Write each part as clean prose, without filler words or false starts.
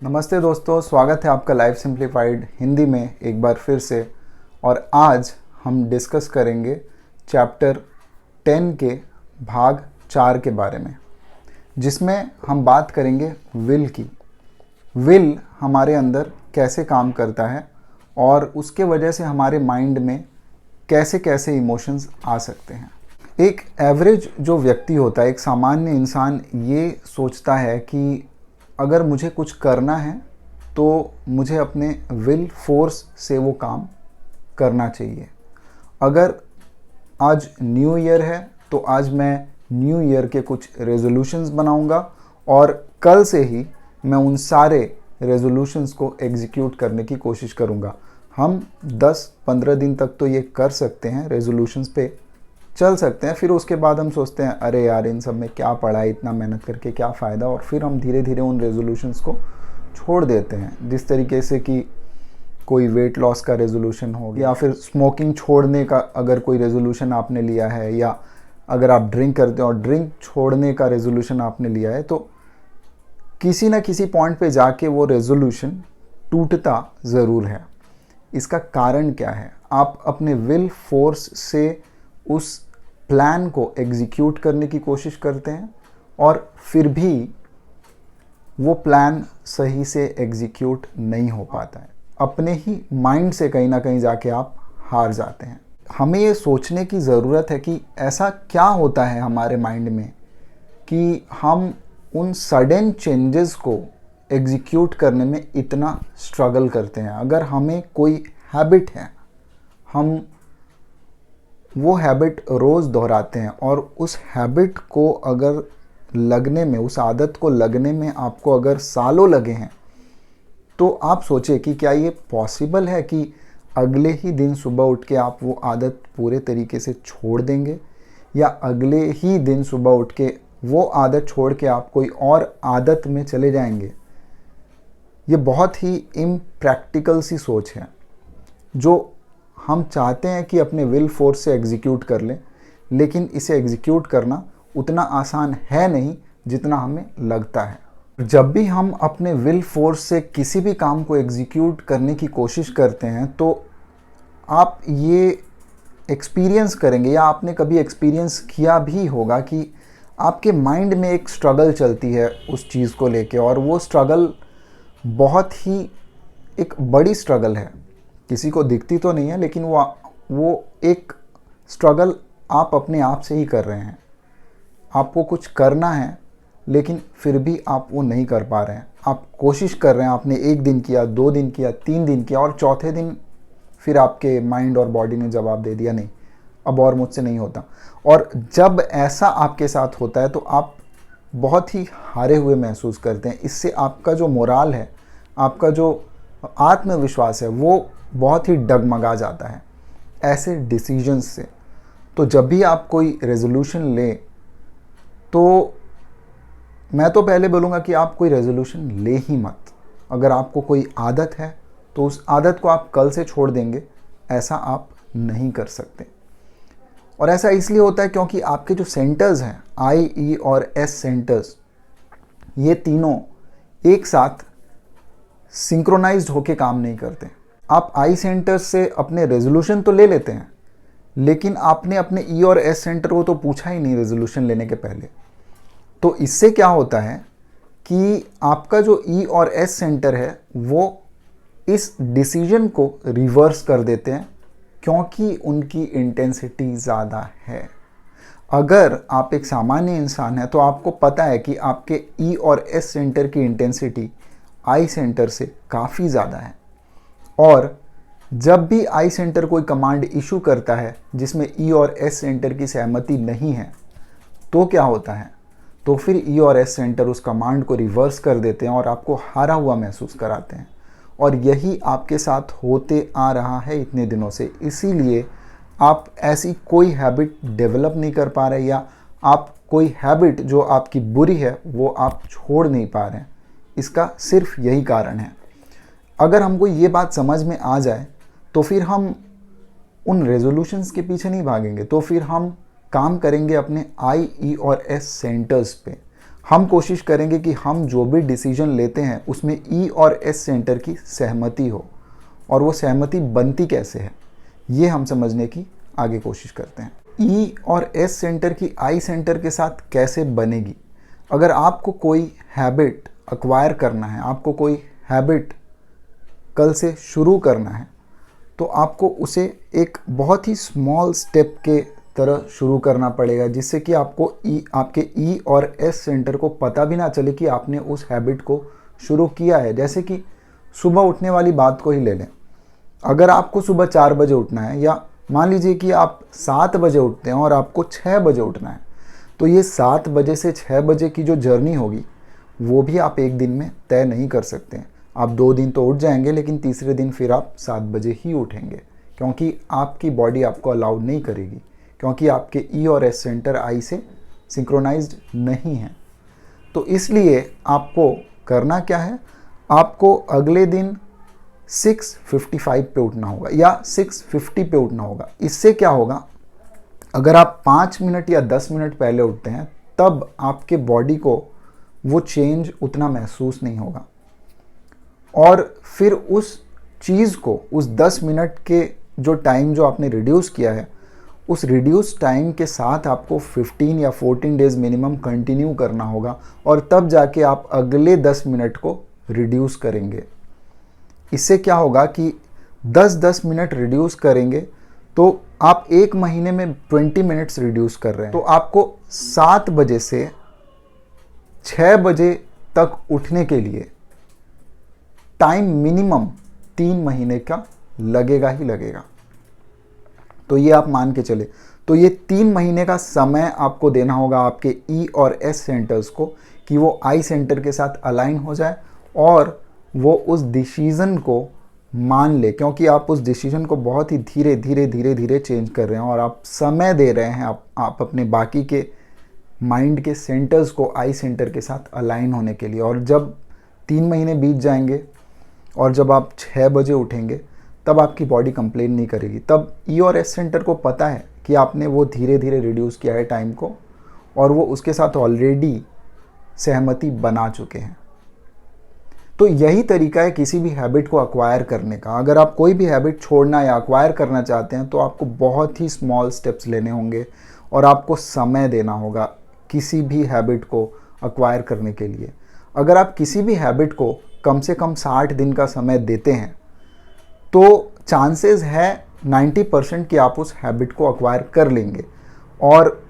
नमस्ते दोस्तों, स्वागत है आपका लाइफ सिंप्लीफाइड हिंदी में एक बार फिर से। और आज हम डिस्कस करेंगे चैप्टर 10 के भाग 4 के बारे में, जिसमें हम बात करेंगे विल की। विल हमारे अंदर कैसे काम करता है और उसके वजह से हमारे माइंड में कैसे कैसे इमोशंस आ सकते हैं। एक एवरेज जो व्यक्ति होता है, एक सामान्य इंसान, ये सोचता है कि अगर मुझे कुछ करना है तो मुझे अपने विल फोर्स से वो काम करना चाहिए। अगर आज न्यू ईयर है तो आज मैं न्यू ईयर के कुछ रेजोल्यूशंस बनाऊंगा और कल से ही मैं उन सारे रेजोल्यूशंस को एग्जीक्यूट करने की कोशिश करूंगा। हम 10-15 दिन तक तो ये कर सकते हैं, रेजोल्यूशंस पे चल सकते हैं। फिर उसके बाद हम सोचते हैं अरे यार, इन सब में क्या पड़ा है, इतना मेहनत करके क्या फ़ायदा, और फिर हम धीरे धीरे उन रेजोल्यूशंस को छोड़ देते हैं। जिस तरीके से कि कोई वेट लॉस का रेजोल्यूशन हो या फिर स्मोकिंग छोड़ने का अगर कोई रेजोल्यूशन आपने लिया है, या अगर आप ड्रिंक करते हो और ड्रिंक छोड़ने का रेजोल्यूशन आपने लिया है, तो किसी ना किसी पॉइंट पे जाके वो रेजोल्यूशन टूटता ज़रूर है। इसका कारण क्या है? आप अपने विल फोर्स से उस प्लान को एग्जीक्यूट करने की कोशिश करते हैं और फिर भी वो प्लान सही से एग्जीक्यूट नहीं हो पाता है। अपने ही माइंड से कहीं ना कहीं जाके आप हार जाते हैं। हमें ये सोचने की ज़रूरत है कि ऐसा क्या होता है हमारे माइंड में कि हम उन सडन चेंजेस को एग्जीक्यूट करने में इतना स्ट्रगल करते हैं। अगर हमें कोई हैबिट है, हम वो हैबिट रोज़ दोहराते हैं और उस हैबिट को अगर लगने में, उस आदत को लगने में आपको अगर सालों लगे हैं, तो आप सोचें कि क्या ये पॉसिबल है कि अगले ही दिन सुबह उठ के आप वो आदत पूरे तरीके से छोड़ देंगे, या अगले ही दिन सुबह उठ के वो आदत छोड़ के आप कोई और आदत में चले जाएंगे। ये बहुत ही इम्प्रैक्टिकल सी सोच है जो हम चाहते हैं कि अपने विल फोर्स से एग्जीक्यूट कर लें, लेकिन इसे एग्जीक्यूट करना उतना आसान है नहीं जितना हमें लगता है। जब भी हम अपने विल फोर्स से किसी भी काम को एग्जीक्यूट करने की कोशिश करते हैं, तो आप ये एक्सपीरियंस करेंगे, या आपने कभी एक्सपीरियंस किया भी होगा कि आपके माइंड में एक स्ट्रगल चलती है उस चीज़ को लेके, और वो स्ट्रगल बहुत ही एक बड़ी स्ट्रगल है। किसी को दिखती तो नहीं है, लेकिन वो एक स्ट्रगल आप अपने आप से ही कर रहे हैं। आपको कुछ करना है लेकिन फिर भी आप वो नहीं कर पा रहे हैं। आप कोशिश कर रहे हैं, आपने 1 दिन किया, 2 दिन किया, 3 दिन किया, और चौथे दिन फिर आपके माइंड और बॉडी ने जवाब दे दिया, नहीं अब और मुझसे नहीं होता। और जब ऐसा आपके साथ होता है तो आप बहुत ही हारे हुए महसूस करते हैं। इससे आपका जो मोराल है, आपका जो आत्मविश्वास है, वो बहुत ही डगमगा जाता है ऐसे डिसीजंस से। तो जब भी आप कोई रेजोल्यूशन लें, तो मैं तो पहले बोलूँगा कि आप कोई रेजोल्यूशन ले ही मत। अगर आपको कोई आदत है तो उस आदत को आप कल से छोड़ देंगे, ऐसा आप नहीं कर सकते। और ऐसा इसलिए होता है क्योंकि आपके जो सेंटर्स हैं, आई, ई और एस सेंटर्स, ये तीनों एक साथ सिंक्रोनाइज्ड होके काम नहीं करते। आप आई सेंटर से अपने रेजोल्यूशन तो ले लेते हैं, लेकिन आपने अपने ई और एस सेंटर को तो पूछा ही नहीं रेजोल्यूशन लेने के पहले। तो इससे क्या होता है कि आपका जो ई और एस सेंटर है वो इस डिसीजन को रिवर्स कर देते हैं, क्योंकि उनकी इंटेंसिटी ज़्यादा है। अगर आप एक सामान्य इंसान हैं तो आपको पता है कि आपके ई और एस सेंटर की इंटेंसिटी आई सेंटर से काफ़ी ज़्यादा है। और जब भी आई सेंटर कोई कमांड इशू करता है जिसमें ई और एस सेंटर की सहमति नहीं है, तो क्या होता है? तो फिर ई और एस सेंटर उस कमांड को रिवर्स कर देते हैं और आपको हारा हुआ महसूस कराते हैं। और यही आपके साथ होते आ रहा है इतने दिनों से। इसीलिए आप ऐसी कोई हैबिट डेवलप नहीं कर पा रहे, या आप कोई हैबिट जो आपकी बुरी है वो आप छोड़ नहीं पा रहे हैं। इसका सिर्फ यही कारण है। अगर हमको ये बात समझ में आ जाए तो फिर हम उन रेजोल्यूशंस के पीछे नहीं भागेंगे, तो फिर हम काम करेंगे अपने आई, ई और एस सेंटर्स पे। हम कोशिश करेंगे कि हम जो भी डिसीजन लेते हैं उसमें ई और एस सेंटर की सहमति हो, और वो सहमति बनती कैसे है ये हम समझने की आगे कोशिश करते हैं। ई और एस सेंटर की आई सेंटर के साथ कैसे बनेगी? अगर आपको कोई हैबिट एक्वायर करना है, आपको कोई हैबिट कल से शुरू करना है, तो आपको उसे एक बहुत ही स्मॉल स्टेप के तरह शुरू करना पड़ेगा, जिससे कि आपके ई और एस सेंटर को पता भी ना चले कि आपने उस हैबिट को शुरू किया है। जैसे कि सुबह उठने वाली बात को ही ले लें। अगर आपको सुबह 4 बजे उठना है, या मान लीजिए कि आप 7 बजे उठते हैं और आपको 6 बजे उठना है, तो ये 7 बजे से 6 बजे की जो जर्नी होगी वो भी आप एक दिन में तय नहीं कर सकते हैं। आप 2 दिन तो उठ जाएंगे, लेकिन तीसरे दिन फिर आप 7 बजे ही उठेंगे, क्योंकि आपकी बॉडी आपको अलाउड नहीं करेगी, क्योंकि आपके ई और एस सेंटर आई से सिंक्रोनाइज्ड नहीं है। तो इसलिए आपको करना क्या है, आपको अगले दिन 6:55 पे उठना होगा या 6:50 पे उठना होगा। इससे क्या होगा, अगर आप 5 मिनट या 10 मिनट पहले उठते हैं तब आपके बॉडी को वो चेंज उतना महसूस नहीं होगा, और फिर उस चीज़ को, उस 10 मिनट के जो टाइम जो आपने रिड्यूस किया है, उस रिड्यूस टाइम के साथ आपको 15 या 14 डेज मिनिमम कंटिन्यू करना होगा, और तब जाके आप अगले 10 मिनट को रिड्यूस करेंगे। इससे क्या होगा कि 10-10 मिनट रिड्यूस करेंगे तो आप एक महीने में 20 मिनट्स रिड्यूस कर रहे हैं। तो आपको 7 बजे से 6 बजे तक उठने के लिए टाइम मिनिमम 3 महीने का लगेगा ही लगेगा। तो ये आप मान के चले, तो ये 3 महीने का समय आपको देना होगा आपके ई और एस सेंटर्स को, कि वो आई सेंटर के साथ अलाइन हो जाए और वो उस डिसीजन को मान ले, क्योंकि आप उस डिसीजन को बहुत ही धीरे धीरे चेंज कर रहे हैं, और आप समय दे रहे हैं आप अपने बाकी के माइंड के सेंटर्स को आई सेंटर के साथ अलाइन होने के लिए। और जब 3 महीने बीत जाएंगे और जब आप 6 बजे उठेंगे, तब आपकी बॉडी कंप्लेन नहीं करेगी। तब ई और एस सेंटर को पता है कि आपने वो धीरे धीरे रिड्यूस किया है टाइम को, और वो उसके साथ ऑलरेडी सहमति बना चुके हैं। तो यही तरीका है किसी भी हैबिट को अक्वायर करने का। अगर आप कोई भी हैबिट छोड़ना या अक्वायर करना चाहते हैं, तो आपको बहुत ही स्मॉल स्टेप्स लेने होंगे, और आपको समय देना होगा किसी भी हैबिट को अक्वायर करने के लिए। अगर आप किसी भी हैबिट को कम से कम 60 दिन का समय देते हैं, तो चांसेस है 90% कि आप उस हैबिट को अक्वायर कर लेंगे, और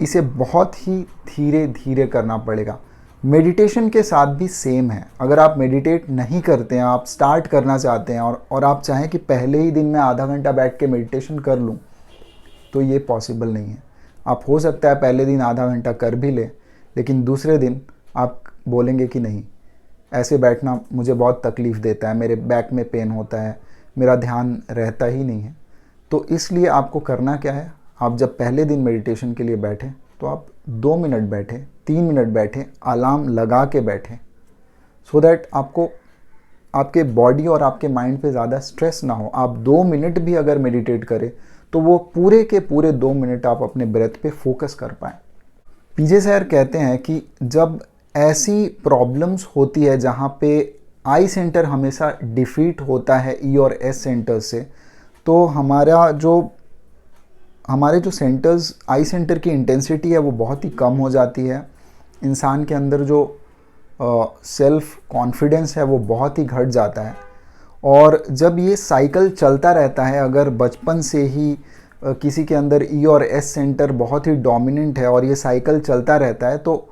इसे बहुत ही धीरे धीरे करना पड़ेगा। मेडिटेशन के साथ भी सेम है। अगर आप मेडिटेट नहीं करते हैं, आप स्टार्ट करना चाहते हैं, और आप चाहें कि पहले ही दिन में आधा घंटा बैठ के मेडिटेशन कर लूं, तो ये पॉसिबल नहीं है। आप हो सकता है पहले दिन आधा घंटा कर भी लें, लेकिन दूसरे दिन आप बोलेंगे कि नहीं, ऐसे बैठना मुझे बहुत तकलीफ़ देता है, मेरे बैक में पेन होता है, मेरा ध्यान रहता ही नहीं है। तो इसलिए आपको करना क्या है, आप जब पहले दिन मेडिटेशन के लिए बैठें, तो आप 2 मिनट बैठें, 3 मिनट बैठें, अलार्म लगा के बैठें, सो दैट आपको आपके बॉडी और आपके माइंड पे ज़्यादा स्ट्रेस ना हो। आप 2 मिनट भी अगर मेडिटेट करें, तो वो पूरे के पूरे 2 मिनट आप अपने ब्रेथ पे फोकस कर पाएँ। पीजे सर कहते हैं कि जब ऐसी प्रॉब्लम्स होती है जहाँ पे आई सेंटर हमेशा डिफीट होता है ई और एस सेंटर से, तो हमारे जो सेंटर्स, आई सेंटर की इंटेंसिटी है वो बहुत ही कम हो जाती है। इंसान के अंदर जो सेल्फ कॉन्फिडेंस है वो बहुत ही घट जाता है। और जब ये साइकिल चलता रहता है, अगर बचपन से ही किसी के अंदर ई और एस सेंटर बहुत ही डोमिनेंट है और ये साइकिल चलता रहता है, तो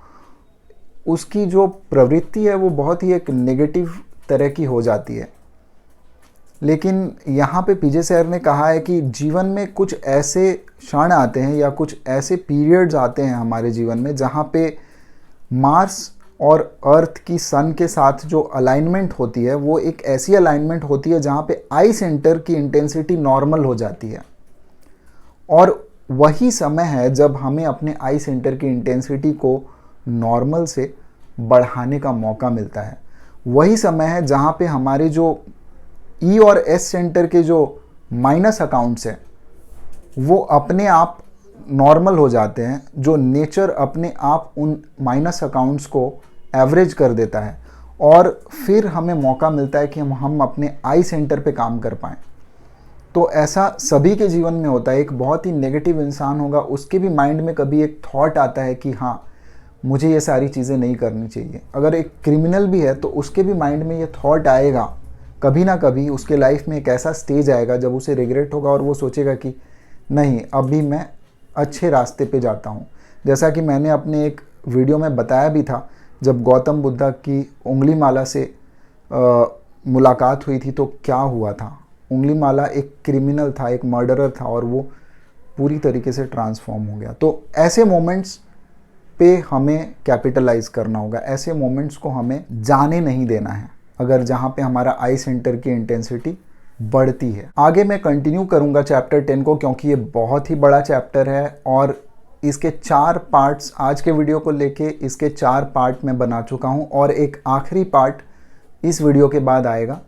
उसकी जो प्रवृत्ति है वो बहुत ही एक नेगेटिव तरह की हो जाती है। लेकिन यहाँ पे पीजे सर ने कहा है कि जीवन में कुछ ऐसे क्षण आते हैं या कुछ ऐसे पीरियड्स आते हैं हमारे जीवन में जहाँ पे मार्स और अर्थ की सन के साथ जो अलाइनमेंट होती है वो एक ऐसी अलाइनमेंट होती है जहाँ पे आई सेंटर की इंटेंसिटी नॉर्मल हो जाती है, और वही समय है जब हमें अपने आई सेंटर की इंटेंसिटी को नॉर्मल से बढ़ाने का मौका मिलता है। वही समय है जहाँ पे हमारे जो ई और एस सेंटर के जो माइनस अकाउंट्स हैं वो अपने आप नॉर्मल हो जाते हैं, जो नेचर अपने आप उन माइनस अकाउंट्स को एवरेज कर देता है और फिर हमें मौका मिलता है कि हम अपने आई सेंटर पे काम कर पाएँ। तो ऐसा सभी के जीवन में होता है। एक बहुत ही नेगेटिव इंसान होगा, उसके भी माइंड में कभी एक थॉट आता है कि हाँ, मुझे ये सारी चीज़ें नहीं करनी चाहिए। अगर एक क्रिमिनल भी है तो उसके भी माइंड में ये थॉट आएगा, कभी ना कभी उसके लाइफ में एक ऐसा स्टेज आएगा जब उसे रिग्रेट होगा और वो सोचेगा कि नहीं, अभी मैं अच्छे रास्ते पे जाता हूँ। जैसा कि मैंने अपने एक वीडियो में बताया भी था, जब गौतम बुद्धा की उंगली माला से मुलाकात हुई थी तो क्या हुआ था। उंगली माला एक क्रिमिनल था, एक मर्डरर था और वो पूरी तरीके से ट्रांसफॉर्म हो गया। तो ऐसे मोमेंट्स पे हमें कैपिटलाइज करना होगा, ऐसे मोमेंट्स को हमें जाने नहीं देना है, अगर जहाँ पे हमारा आई सेंटर की इंटेंसिटी बढ़ती है। आगे मैं कंटिन्यू करूँगा चैप्टर 10 को, क्योंकि ये बहुत ही बड़ा चैप्टर है और इसके 4 पार्ट्स, आज के वीडियो को लेके इसके 4 पार्ट मैं बना चुका हूँ और एक आखिरी पार्ट इस वीडियो के बाद आएगा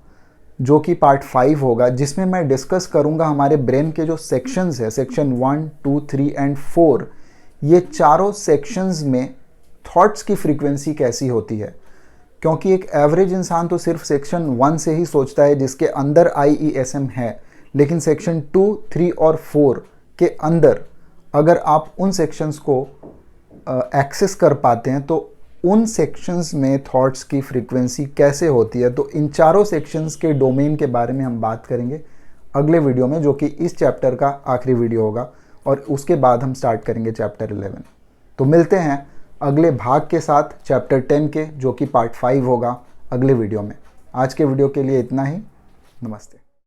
जो कि पार्ट 5 होगा, जिसमें मैं डिस्कस करूँगा हमारे ब्रेन के जो सेक्शंस है, सेक्शन 1, 2, 3 एंड 4, ये चारों सेक्शंस में थॉट्स की फ्रीक्वेंसी कैसी होती है। क्योंकि एक एवरेज इंसान तो सिर्फ सेक्शन 1 से ही सोचता है जिसके अंदर IESM है, लेकिन सेक्शन 2, 3 और 4 के अंदर अगर आप उन सेक्शंस को एक्सेस कर पाते हैं तो उन सेक्शंस में थॉट्स की फ्रीक्वेंसी कैसे होती है। तो इन चारों सेक्शंस के डोमेन के बारे में हम बात करेंगे अगले वीडियो में, जो कि इस चैप्टर का आखिरी वीडियो होगा और उसके बाद हम स्टार्ट करेंगे चैप्टर 11। तो मिलते हैं अगले भाग के साथ चैप्टर 10 के, जो कि पार्ट 5 होगा अगले वीडियो में। आज के वीडियो के लिए इतना ही। नमस्ते।